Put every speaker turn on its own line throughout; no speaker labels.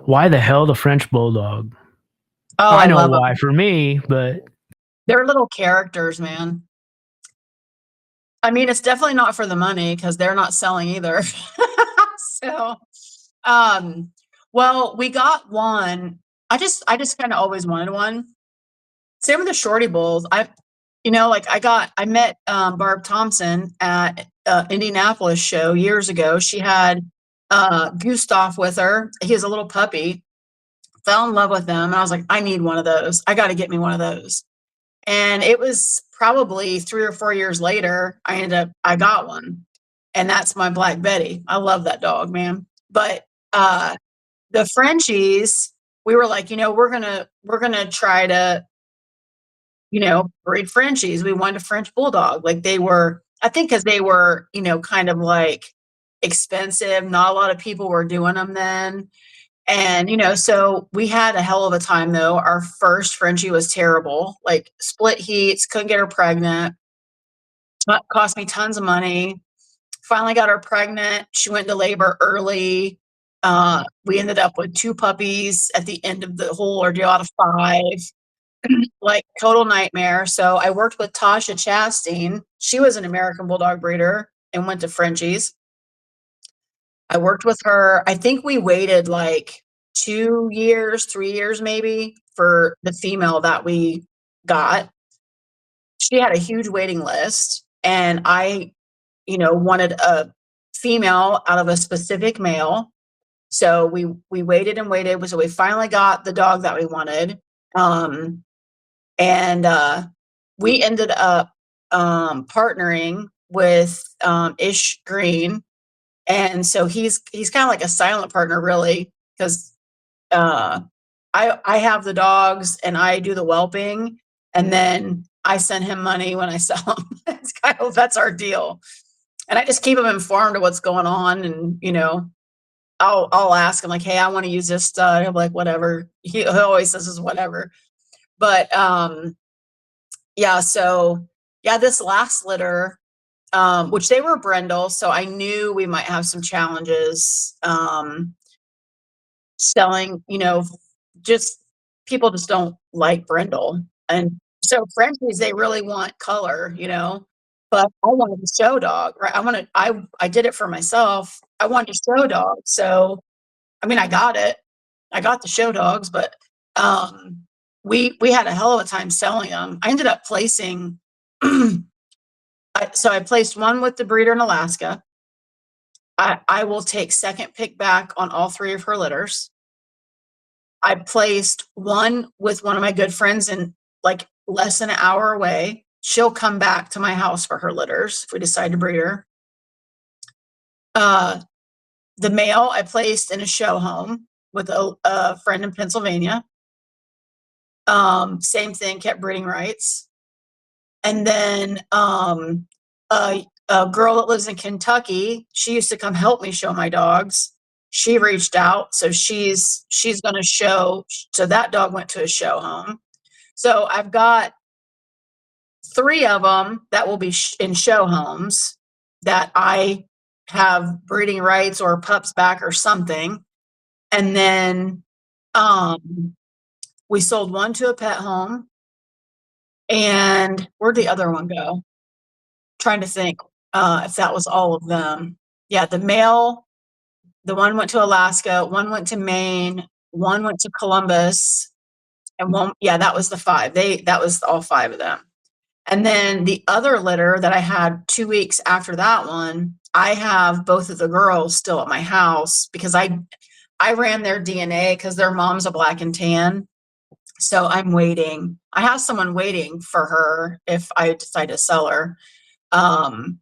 Why the hell the French Bulldog?
Oh,
I
I
know
love
why
them.
for me, but
They're little characters, man. I mean, it's definitely not for the money because they're not selling either. So, um, well, we got one. I just kind of always wanted one. Same with the Shorty Bulls. Like I met Barb Thompson at Indianapolis show years ago. She had Gustav with her. He was a little puppy. Fell in love with them, and I was like, I need one of those. I got to get me one of those. And it was probably 3 or 4 years later, I got one. And that's my Black Betty. I love that dog, man. But the Frenchies, we were like, we're gonna try to, breed Frenchies. We wanted a French bulldog. Like they were, I think because they were, kind of like expensive. Not a lot of people were doing them then. And, so we had a hell of a time though. Our first Frenchie was terrible, like split heats, couldn't get her pregnant, cost me tons of money. Finally got her pregnant. She went into labor early. We ended up with two puppies at the end of the whole ordeal out of five, like total nightmare. So I worked with Tasha Chastain. She was an American Bulldog breeder and went to Frenchies. I worked with her. I think we waited like 2 years, 3 years maybe for the female that we got. She had a huge waiting list, and I, wanted a female out of a specific male. So we waited and waited. So we finally got the dog that we wanted. Um, and we ended up partnering with Ish Green, and so he's kind of like a silent partner, really, because uh, I have the dogs and I do the whelping, and then I send him money when I sell them. It's kind of that's our deal, and I just keep him informed of what's going on, and I'll ask him like, hey, I want to use this stud. He'll be like, whatever. He always says is whatever, but yeah. So yeah, this last litter, which they were brindle, so I knew we might have some challenges selling. Just people just don't like brindle, and so Frenchies they really want color, But I wanted a show dog, right? I did it for myself. I wanted a show dog, so I mean, I got it. I got the show dogs, but we had a hell of a time selling them. I ended up placing. So I placed one with the breeder in Alaska. I will take second pick back on all three of her litters. I placed one with one of my good friends in like less than an hour away. She'll come back to my house for her litters if we decide to breed her. Uh, the male I placed in a show home with a friend in Pennsylvania. Same thing, kept breeding rights. And then a girl that lives in Kentucky, she used to come help me show my dogs. She reached out, so she's going to show. So that dog went to a show home. So I've got three of them that will be in show homes that I have breeding rights or pups back or something. And then we sold one to a pet home. And where'd the other one go? Trying to think if that was all of them. Yeah, the male, the one went to Alaska, one went to Maine, one went to Columbus, and one, yeah, that was the five. That was all five of them. And then the other litter that I had 2 weeks after that one, I have both of the girls still at my house because I ran their DNA because their mom's a black and tan. So I'm waiting. I have someone waiting for her if I decide to sell her. Um,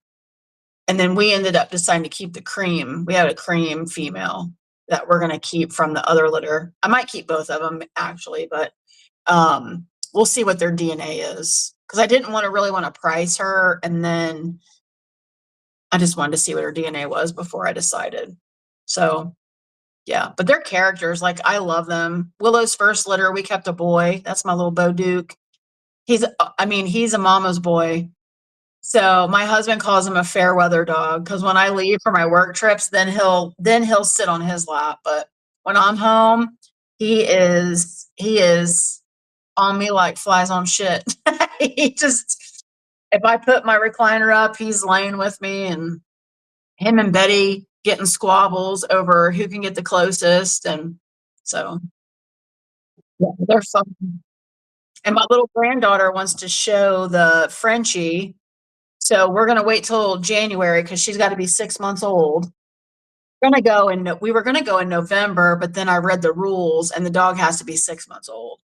and then we ended up deciding to keep the cream. We had a cream female that we're going to keep from the other litter. I might keep both of them actually, but we'll see what their DNA is because I didn't really want to price her, and then I just wanted to see what her DNA was before I decided. So yeah, but they're characters. Like I love them. Willow's first litter, we kept a boy. That's my little Bo Duke. He's a mama's boy. So my husband calls him a fair weather dog because when I leave for my work trips, then he'll sit on his lap. But When I'm home, he is on me like flies on shit. He just if I put my recliner up, he's laying with me, and him and Betty getting squabbles over who can get the closest, and so yeah, they're fun. And my little granddaughter wants to show the Frenchie, so we're gonna wait till January because she's got to be 6 months old. We were gonna go in November, but then I read the rules, and the dog has to be 6 months old,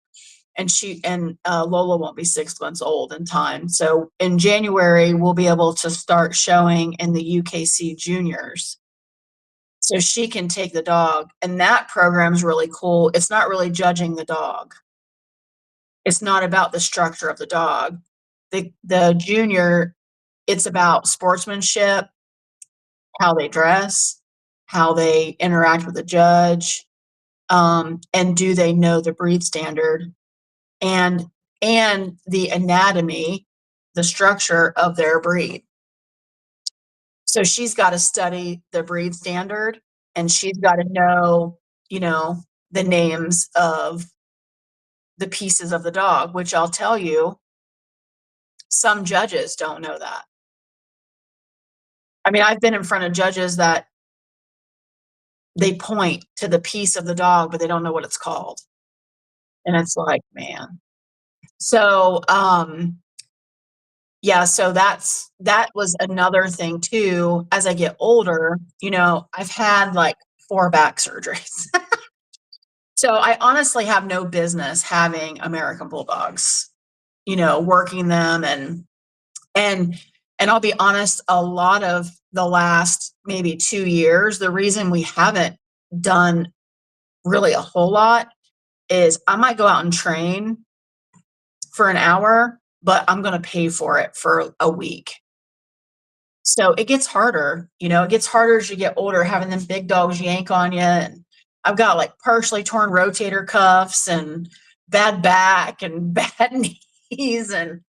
and Lola won't be 6 months old in time. So in January, we'll be able to start showing in the UKC juniors, so she can take the dog, and that program's really cool. It's not really judging the dog. It's not about the structure of the dog. The junior, it's about sportsmanship, how they dress, how they interact with the judge, and do they know the breed standard, and the anatomy, the structure of their breed. So she's got to study the breed standard, and she's got to know, you know, the names of the pieces of the dog, which I'll tell you, some judges don't know that. I mean, I've been in front of judges that they point to the piece of the dog, but they don't know what it's called. And it's like, man. So, yeah, so that was another thing too. As I get older, I've had like 4 back surgeries. So I honestly have no business having American Bulldogs, working them, and and I'll be honest, a lot of the last maybe 2 years, the reason we haven't done really a whole lot is I might go out and train for an hour, but I'm gonna pay for it for a week. So it gets harder, it gets harder as you get older, having them big dogs yank on you, and I've got, like, partially torn rotator cuffs and bad back and bad knees, and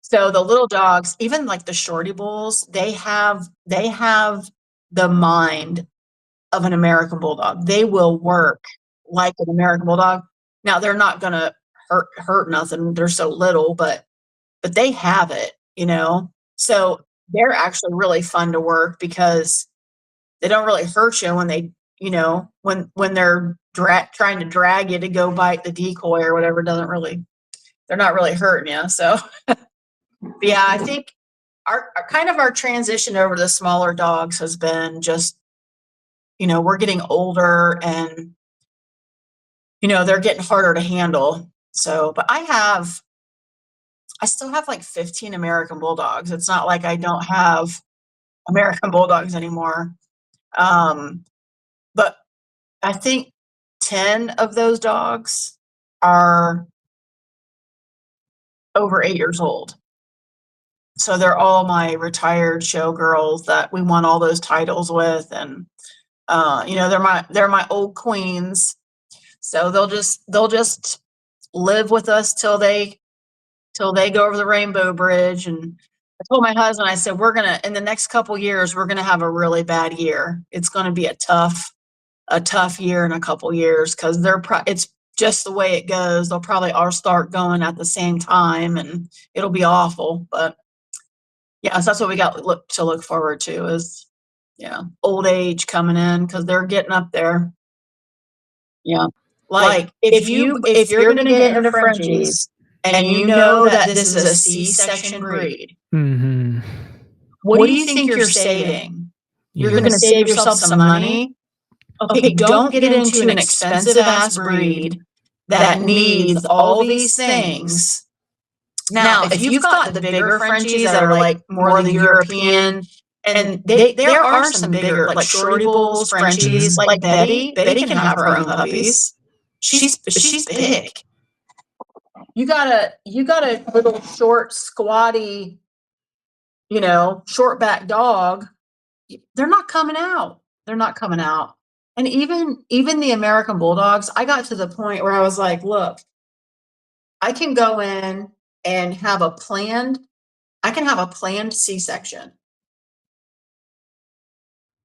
so the little dogs, even like the Shorty bulls, they have the mind of an American Bulldog. They will work like an American Bulldog. Now they're not gonna hurt nothing, they're so little, but they have it. So they're actually really fun to work because they don't really hurt you when when they're trying to drag you to go bite the decoy or whatever. Doesn't really They're not really hurting you. So yeah, I think our transition over to the smaller dogs has been just, we're getting older, and they're getting harder to handle. So, but I still have like 15 American Bulldogs. It's not like I don't have American Bulldogs anymore. Um, but I think 10 of those dogs are over 8 years old. So they're all my retired showgirls that we won all those titles with, and they're my old queens. So they'll just live with us till they go over the rainbow bridge. And I told my husband, I said, we're gonna in the next couple years, we're gonna have a really bad year. It's gonna be a tough year in a couple years because it's just the way it goes. They'll probably all start going at the same time, and it'll be awful. But yeah, so that's what we got to look forward to is, yeah, old age coming in because they're getting up there. Yeah. Like, if you're gonna get into Frenchies and you know that this is a C-section breed,
Mhm.
what do you think you're saving? You're
Yeah.
gonna save yourself some money? Okay, don't get into an expensive ass breed that needs all these things. Now, if you've got the bigger Frenchies that are like more the European, and there are some bigger, like Shorty Bulls, Frenchies, like Betty. Betty can have her own puppies. She's big. You got a little short, squatty, short back dog. They're not coming out. They're not coming out. And even the American Bulldogs, I got to the point where I was like, look, I can go in and I can have a planned C-section.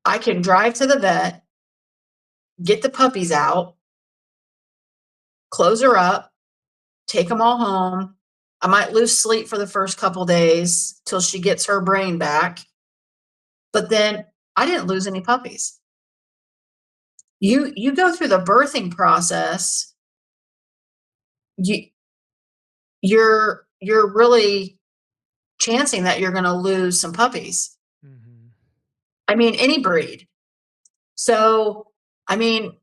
I can drive to the vet. get the puppies out, close her up, take them all home. I might lose sleep for the first couple days till she gets her brain back. But then I didn't lose any puppies. You go through the birthing process, you you're really chancing that you're gonna lose some puppies.
Mm-hmm.
I mean, any breed. So, I mean,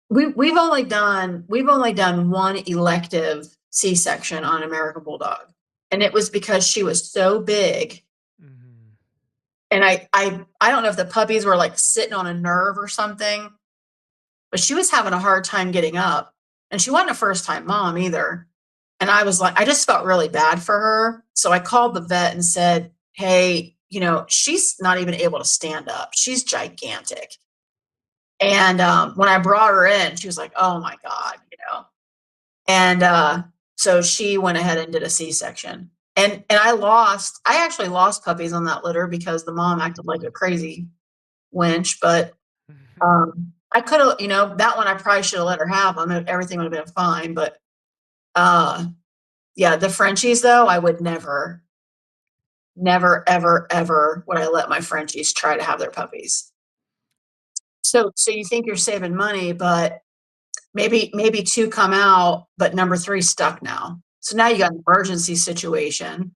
we've only done one elective C-section on American Bulldog, and it was because she was so big,
Mm-hmm.
and I don't know if the puppies were, like, sitting on a nerve or something, but she was having a hard time getting up, and she wasn't a first-time mom either, and I was like I just felt really bad for her, so I called the vet and said, "Hey, she's not even able to stand up. She's gigantic." And, when I brought her in, she was like, "Oh my god." And, so she went ahead and did a C-section. And I actually lost puppies on that litter because the mom acted like a crazy wench, but, I coulda that one I probably shoulda let her have them, everything would have been fine, but, uh, yeah, the Frenchies, though, I would never, never, ever, ever would I let my Frenchies try to have their puppies. So you think you're saving money, but maybe 2 come out, but number 3 stuck now. So now you got an emergency situation.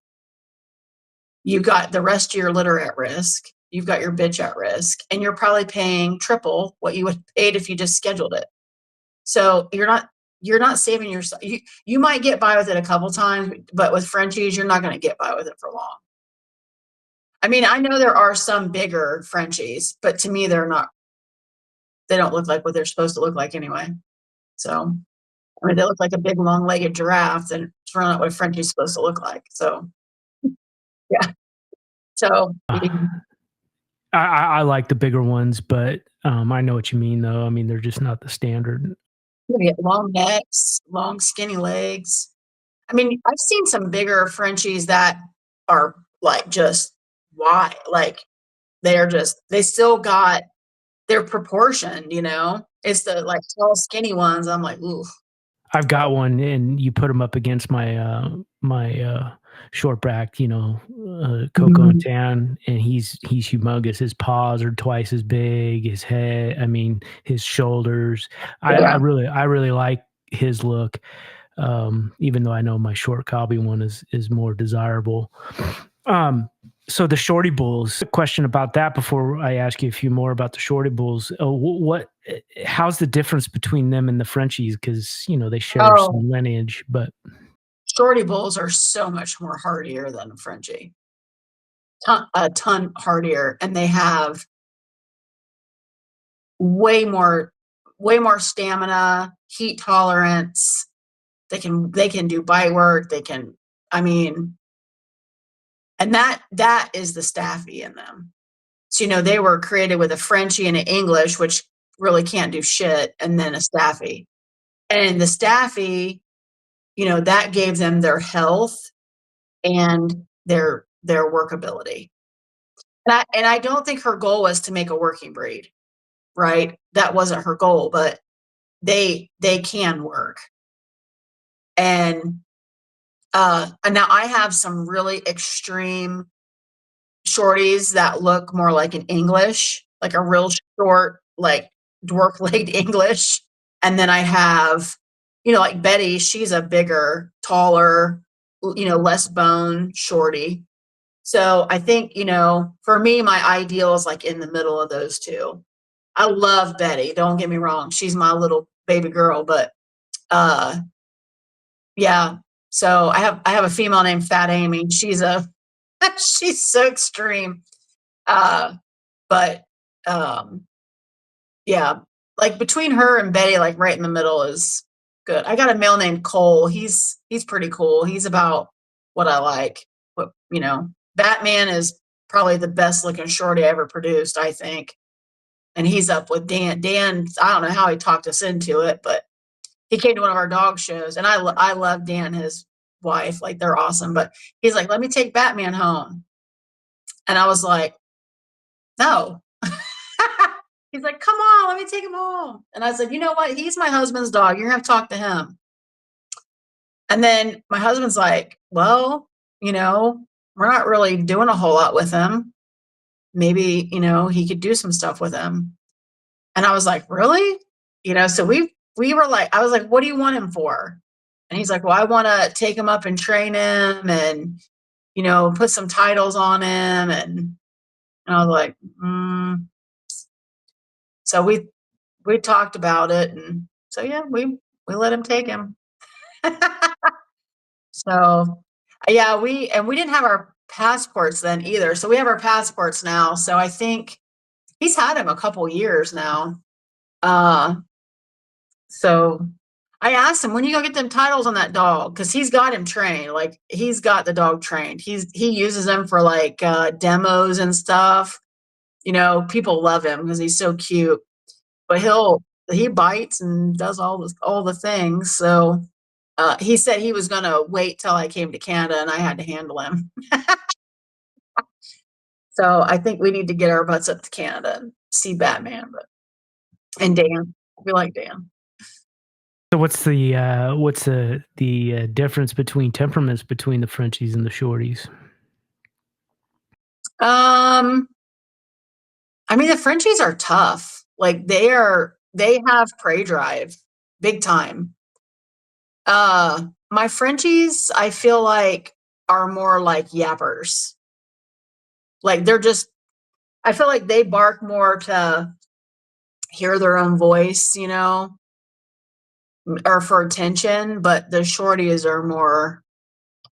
You got the rest of your litter at risk. You've got your bitch at risk, and you're probably paying triple what you would paid if you just scheduled it. So you're not saving yourself. You might get by with it a couple times, but with Frenchies, you're not gonna get by with it for long. I mean, I know there are some bigger Frenchies, but to me, they don't look like what they're supposed to look like anyway. So I mean, they look like a big long-legged giraffe, and it's really not what a Frenchie's supposed to look like. So, yeah. So,
I like the bigger ones, but I know what you mean, though. I mean, they're just not the standard.
yeah, long necks, long skinny legs. I mean, I've seen some bigger Frenchies that are, like, just wide, like, they still got they're proportioned, you know? It's the, like, tall, skinny ones, I'm like, "Ooh."
I've got one, and you put him up against my short back, Coco and
Mhm.
Tan, and he's humongous. His paws are twice as big. His head, I mean, his shoulders.
Yeah.
I really like his look. Even though I know my short cobby one is more desirable. Um, so the Shorty Bulls. A question about that before I ask you a few more about the Shorty Bulls. How's the difference between them and the Frenchies? Because they share
Oh,
some lineage, but
Shorty bulls are so much more hardier than a Frenchie. A ton hardier, and they have way more way more stamina, heat tolerance. They can do bite work. They can I mean, and that is the Staffy in them. So, they were created with a Frenchie and an English, which really can't do shit, and then a Staffy. And the Staffy, that gave them their health and their workability. And I don't think her goal was to make a working breed, right? That wasn't her goal, but they can work. And now I have some really extreme shorties that look more like an English, like a real short, like dwarf legged English. And then I have, like Betty, she's a bigger, taller, less bone shorty. So I think, for me, my ideal is like in the middle of those two. I love Betty. Don't get me wrong. She's my little baby girl, but uh yeah. So I have a female named Fat Amy. She's so extreme. Uh but um yeah, like between her and Betty, like right in the middle is good. I got a male named Cole. He's pretty cool. He's about what I like. But Batman is probably the best looking shorty I ever produced, I think. And he's up with Dan. Dan, I don't know how he talked us into it, but he came to one of our dog shows, and I love Dan, his wife, like they're awesome. But he's like, "Let me take Batman home," and I was like, "No." He's like, come on, let me take him home. And I said, you know what? He's my husband's dog. You're going to have to talk to him. And then my husband's like, well, you know, we're not really doing a whole lot with him. Maybe, you know, he could do some stuff with him. And I was like, really? You know, so we were like, I was like, what do you want him for? And he's like, well, I want to take him up and train him and, you know, put some titles on him. And I was like, So we talked about it. And so, yeah, we let him take him. So, yeah, we didn't have our passports then either. So we have our passports now. So I think he's had him a couple years now. So I asked him, when you go get them titles on that dog? Because he's got him trained. Like, he's got the dog trained. He uses them for like demos and stuff. You know, people love him because he's so cute. But he bites and does all the things. So he said he was gonna wait till I came to Canada and I had to handle him. So I think we need to get our butts up to Canada and see Batman. And Dan, we like Dan.
So what's the difference between temperaments between the Frenchies and the Shorties?
I mean, the Frenchies are tough. Like they have prey drive, big time. My Frenchies, I feel like, are more like yappers. Like I feel like they bark more to hear their own voice, you know, or for attention, but the Shorties are more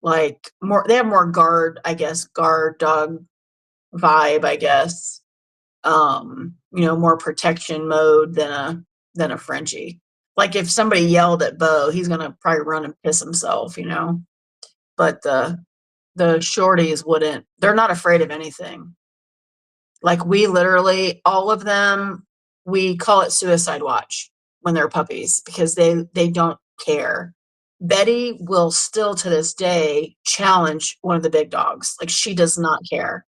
like they have more guard dog vibe, I guess. You know, more protection mode than a Frenchie. Like if somebody yelled at Bo, he's gonna probably run and piss himself, you know. But the Shorties wouldn't. They're not afraid of anything. Like we literally, all of them, we call it suicide watch when they're puppies because they don't care. Betty will still to this day challenge one of the big dogs. Like she does not care.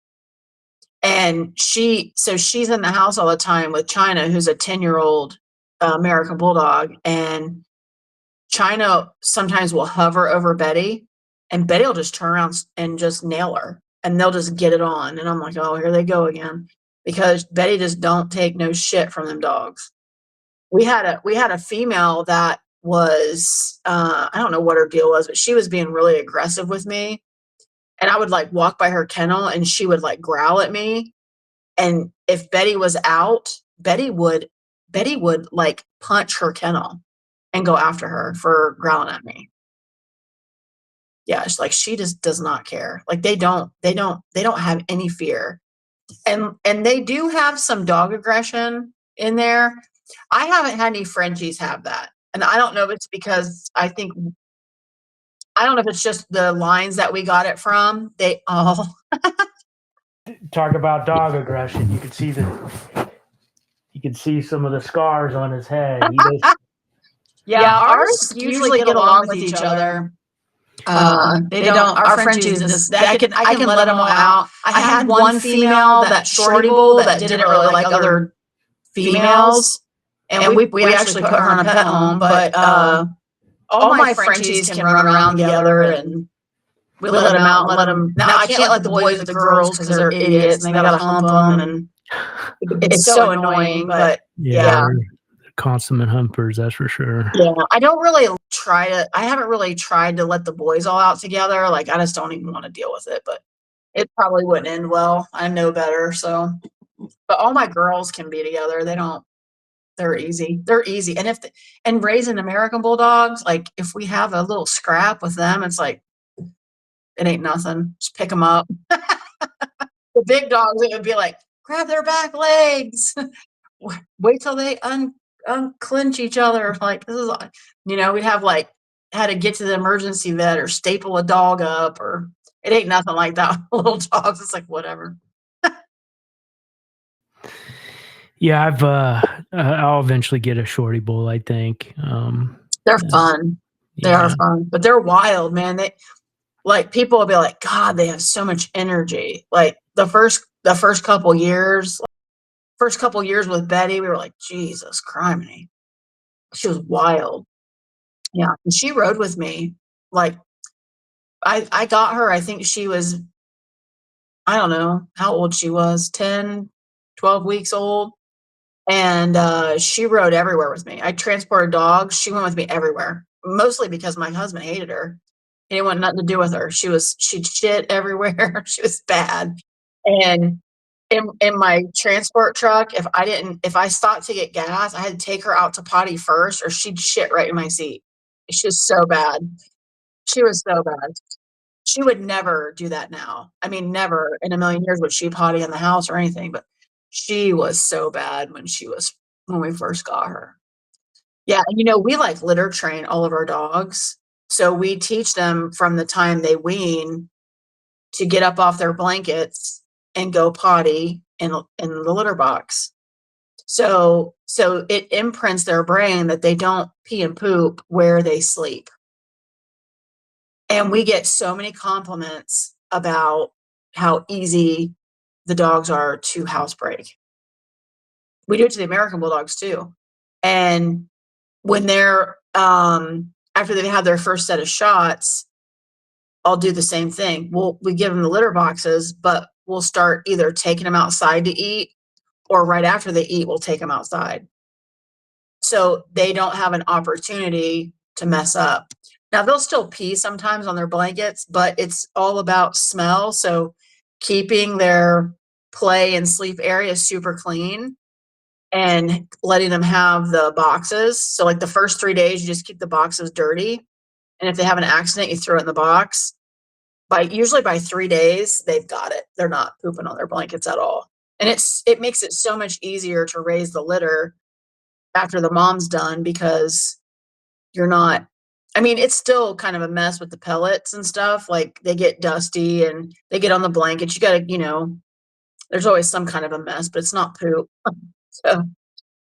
And she's in the house all the time with China, who's a 10-year-old American Bulldog. And China sometimes will hover over Betty, and Betty will just turn around and just nail her, and they'll just get it on. And I'm like, oh, here they go again, because Betty just don't take no shit from them dogs. We had a female that was I don't know what her deal was, but she was being really aggressive with me, and I would like walk by her kennel, and she would like growl at me. And if Betty was out, Betty would like punch her kennel and go after her for growling at me. Yeah, it's like she just does not care. Like they don't have any fear. And they do have some dog aggression in there. I haven't had any Frenchies have that. And I don't know if it's because I don't know if it's just the lines that we got it from. They all
Talk about dog aggression. You can see some of the scars on his head.
Yeah, ours usually get along with each other. They don't. Our Frenchies, I can let them all out. I had one female, that Shorty bull, that didn't really like other females, and we actually put her in a pet home. But all my Frenchies can run around together, and we let them out and let them. Now I can't let the boys with the girls because they're idiots and they gotta hump them, and it's so annoying. But yeah.
Consummate humpers, that's for sure.
Yeah, I haven't really tried to let the boys all out together. Like, I just don't even want to deal with it, but it probably wouldn't end well. I know better. So, but all my girls can be together. They're easy. They're easy. And raising American Bulldogs, like if we have a little scrap with them, it's like, it ain't nothing. Just pick them up. The big dogs, it would be like, grab their back legs. Wait till they unclench each other. Like this is, we'd have like had to get to the emergency vet or staple a dog up, or it ain't nothing like that. Little dogs, it's like whatever.
Yeah, I'll eventually get a Shorty bull, I think.
They're fun. They are fun, but they're wild, man. They like, people will be like, God, they have so much energy. Like the first couple years, first couple years with Betty, we were like, Jesus criminy. She was wild. Yeah. And she rode with me. Like I got her, I think she was, I don't know how old she was, 10, 12 weeks old. And she rode everywhere with me. I transported dogs. She went with me everywhere, mostly because my husband hated her. He didn't want nothing to do with her. She'd shit everywhere. She was bad. And in my transport truck, if I stopped to get gas, I had to take her out to potty first, or she'd shit right in my seat. She was so bad. She was so bad. She would never do that now. I mean, never in a million years would she potty in the house or anything, but she was so bad when we first got her. Yeah, and, we, like, litter train all of our dogs, so we teach them from the time they wean to get up off their blankets and go potty in the litter box. So it imprints their brain that they don't pee and poop where they sleep. And we get so many compliments about how easy the dogs are to housebreak. We do it to the American Bulldogs too. And when they're after they've had their first set of shots, I'll do the same thing. We give them the litter boxes, but we'll start either taking them outside to eat, or right after they eat, we'll take them outside. So they don't have an opportunity to mess up. Now they'll still pee sometimes on their blankets, but it's all about smell. So keeping their play and sleep area super clean and letting them have the boxes. So like the first 3 days, you just keep the boxes dirty. And if they have an accident, you throw it in the box. Usually by 3 days, they've got it. They're not pooping on their blankets at all. And it makes it so much easier to raise the litter after the mom's done, because you're not, I mean, it's still kind of a mess with the pellets and stuff. Like they get dusty and they get on the blankets. You gotta, there's always some kind of a mess, but it's not poop. So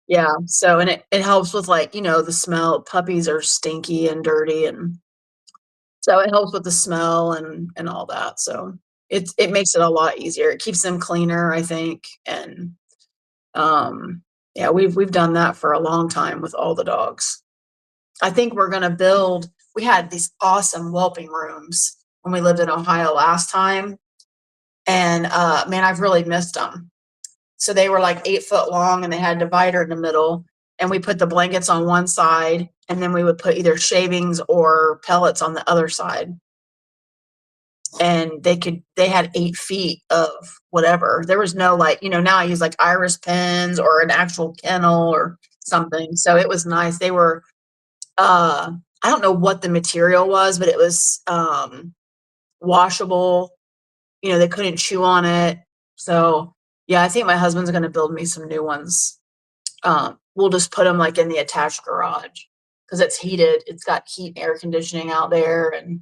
yeah. So, and it helps with, like, the smell. Puppies are stinky and dirty, and so it helps with the smell and all that. So it makes it a lot easier. It keeps them cleaner, I think. And yeah, we've done that for a long time with all the dogs. I think we had these awesome whelping rooms when we lived in Ohio last time. And man, I've really missed them. So they were like 8 foot long, and they had a divider in the middle. And we put the blankets on one side, and then we would put either shavings or pellets on the other side. And they had 8 feet of whatever. There was no, like, now I use like iris pins or an actual kennel or something. So it was nice. They were, I don't know what the material was, but it was washable. They couldn't chew on it. So yeah, I think my husband's going to build me some new ones. We'll just put them like in the attached garage, because it's heated. It's got heat and air conditioning out there. And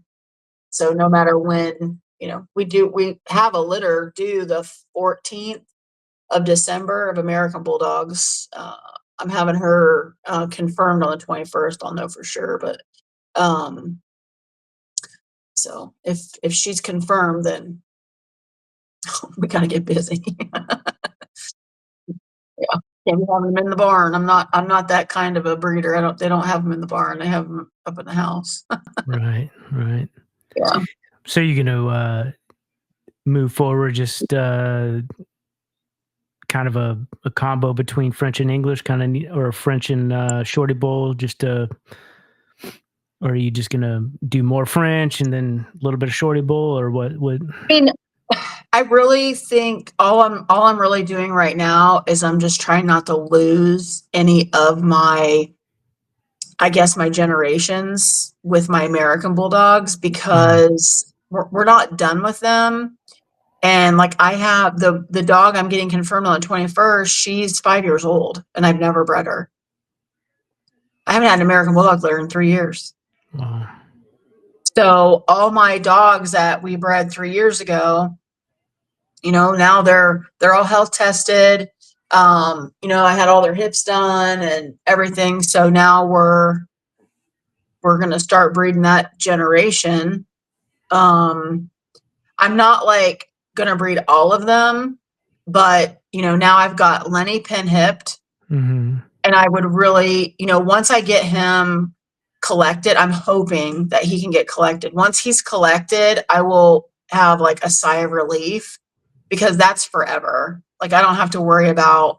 so no matter when, we have a litter due the 14th of December of American Bulldogs. I'm having her confirmed on the 21st. I'll know for sure. But so if she's confirmed, then we gotta get busy. Yeah, can't be having them in the barn. I'm not that kind of a breeder. They don't have them in the barn. They have them up in the house.
Right, right.
Yeah.
So you're gonna move forward, just kind of a combo between French and English, or French and Shorty Bull, or are you just gonna do more French and then a little bit of Shorty Bull, or what? What?
I mean, I really think all I'm really doing right now is I'm just trying not to lose any of I guess my generations with my American Bulldogs, because we're not done with them. And like I have the dog I'm getting confirmed on the 21st, she's 5 years old, and I've never bred her. I haven't had an American Bulldog litter in 3 years.
Wow.
So all my dogs that we bred 3 years ago, now they're all health tested. I had all their hips done and everything. So now we're gonna start breeding that generation. I'm not like gonna breed all of them, But, now I've got Lenny pin-hipped,
Mm-hmm.
and I would really, once I get him collected, I'm hoping that he can get collected. Once he's collected, I will have like a sigh of relief because that's forever. Like I don't have to worry about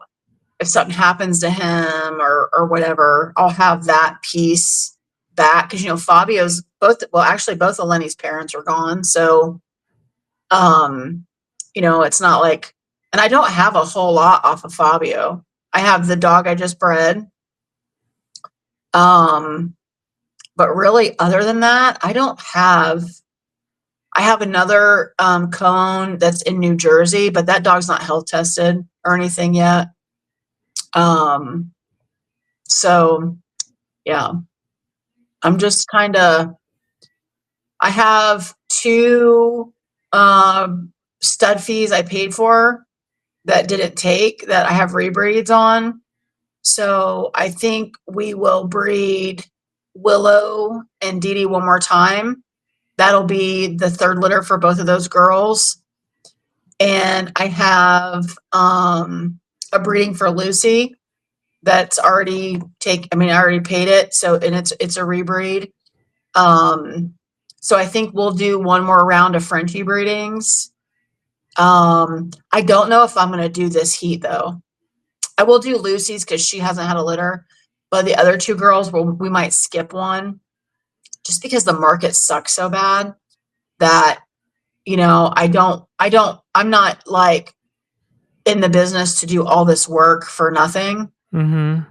if something happens to him or whatever. I'll have that piece back because Fabio's actually both of Lenny's parents are gone, so it's not like, and I don't have a whole lot off of Fabio. I have the dog I just bred. But really, other than that, I have another cone that's in New Jersey, but that dog's not health tested or anything yet. So yeah, I'm just kind of, I have two stud fees I paid for that didn't take that I have rebreeds on. So I think we will breed Willow and Dee Dee one more time. That'll be the third litter for both of those girls. And I have a breeding for Lucy that's already I already paid it. So, and it's a rebreed. So I think we'll do one more round of Frenchie breedings. I don't know if I'm going to do this heat though. I will do Lucy's because she hasn't had a litter, but the other two girls, we might skip one just because the market sucks so bad that, I'm not like in the business to do all this work for nothing.
Mm-hmm.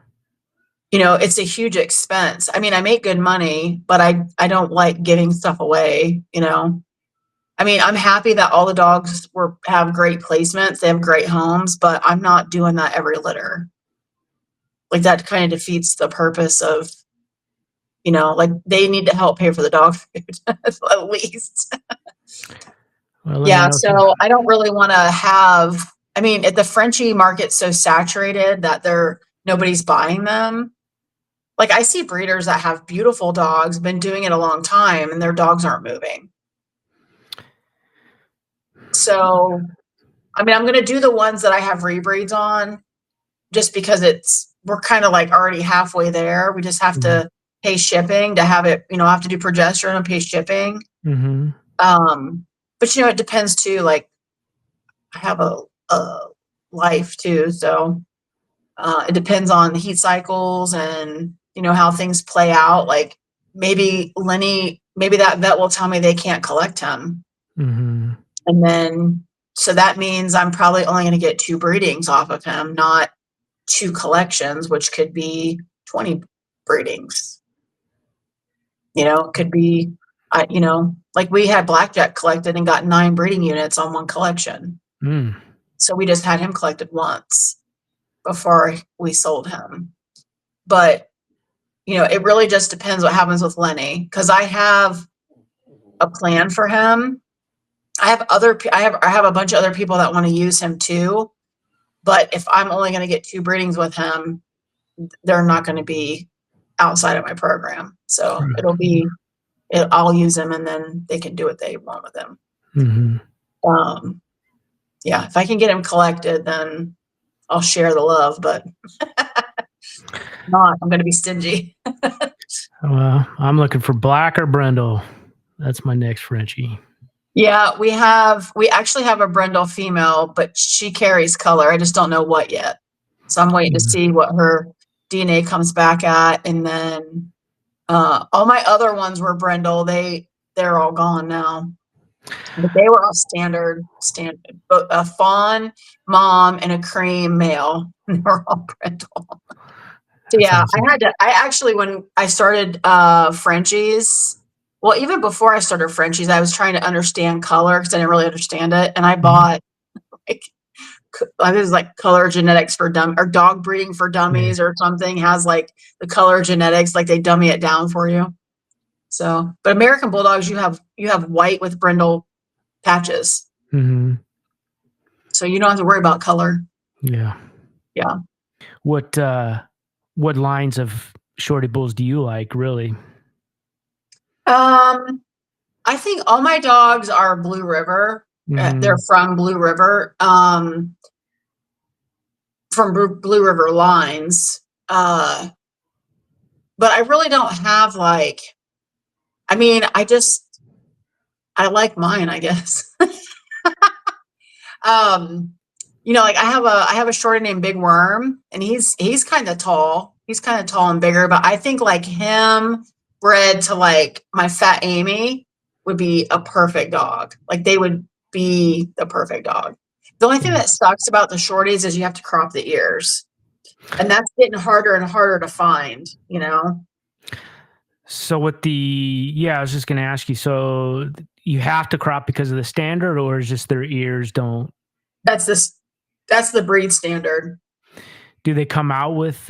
It's a huge expense. I mean, I make good money, but I don't like giving stuff away, I'm happy that all the dogs have great placements. They have great homes, but I'm not doing that every litter. Like that kind of defeats the purpose of, like they need to help pay for the dog food at least.
Well,
Yeah. So I don't really want to have, if the Frenchie market's so saturated that nobody's buying them. Like I see breeders that have beautiful dogs, been doing it a long time, and their dogs aren't moving. So, I'm going to do the ones that I have rebreeds on just because we're kind of like already halfway there. We just have to pay shipping to have it, I have to do progesterone and pay shipping.
Mm-hmm.
But it depends too. Like I have a life too. So, it depends on the heat cycles and, how things play out. Like maybe that vet will tell me they can't collect him.
Mm-hmm.
And then, so that means I'm probably only going to get 2 breedings off of him, not 2 collections, which could be 20 breedings. It could be, like we had Blackjack collected and got 9 breeding units on one collection.
Mm.
So we just had him collected once before we sold him. But, it really just depends what happens with Lenny, because I have a plan for him. I have a bunch of other people that want to use him too. But if I'm only going to get 2 breedings with him, they're not going to be outside of my program. So I'll use him and then they can do what they want with him.
Mm-hmm.
Yeah, if I can get him collected, then I'll share the love, but not, I'm going to be stingy.
Well, I'm looking for Black or Brindle. That's my next Frenchie.
Yeah, we actually have a Brindle female, but she carries color. I just don't know what yet. So I'm waiting to see what her DNA comes back at. And then all my other ones were Brindle. They're all gone now. But they were all standard, but a fawn mom and a cream male. They were all Brindle. So yeah,
awesome.
I actually, when I started Frenchies, well, even before I started Frenchies, I was trying to understand color because I didn't really understand it. And I bought like, I think it was like color genetics for or dog breeding for dummies or something, has like the color genetics, like they dummy it down for you. So, but American Bulldogs, you have white with brindle patches.
Mm-hmm.
So you don't have to worry about color.
Yeah.
Yeah.
What lines of Shorty Bulls do you like, really?
I think all my dogs are Blue River.
Mm-hmm.
They're from Blue River. from Blue River lines. But I really don't have like, I mean, I like mine, I guess. Like I have a shorty named Big Worm, and he's kind of tall. He's kind of tall and bigger, but I think like him bred to like my fat Amy would be a perfect dog. Like they would be the perfect dog. The only thing that sucks about the shorties is you have to crop the ears, and that's getting harder and harder to find, you know?
So I was just going to ask you, so you have to crop because of the standard, or is just their ears don't?
That's the breed standard.
Do they come out with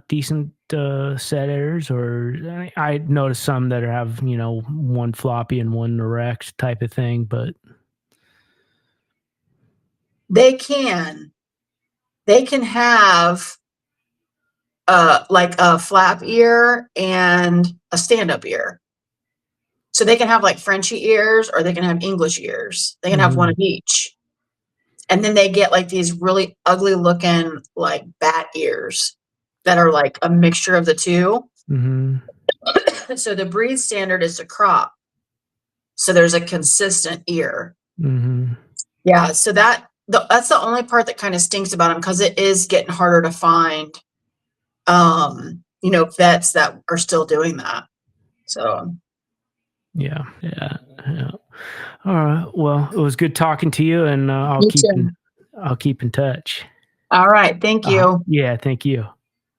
decent set ears, or I noticed some that have, one floppy and one erect type of thing, but
They can have like a flap ear and a stand-up ear. So they can have like Frenchy ears, or they can have English ears. They can have one of each. And then they get like these really ugly looking like bat ears that are like a mixture of the two. So the breed standard is to crop. So there's a consistent ear. Yeah. So that's the only part that kind of stinks about them, because it is getting harder to find, vets that are still doing that. So.
Yeah. All right. Well, it was good talking to you, and I'll keep in touch.
All right. Thank you.
Yeah. Thank you.
All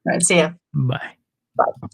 right. See ya.
Bye.
Bye.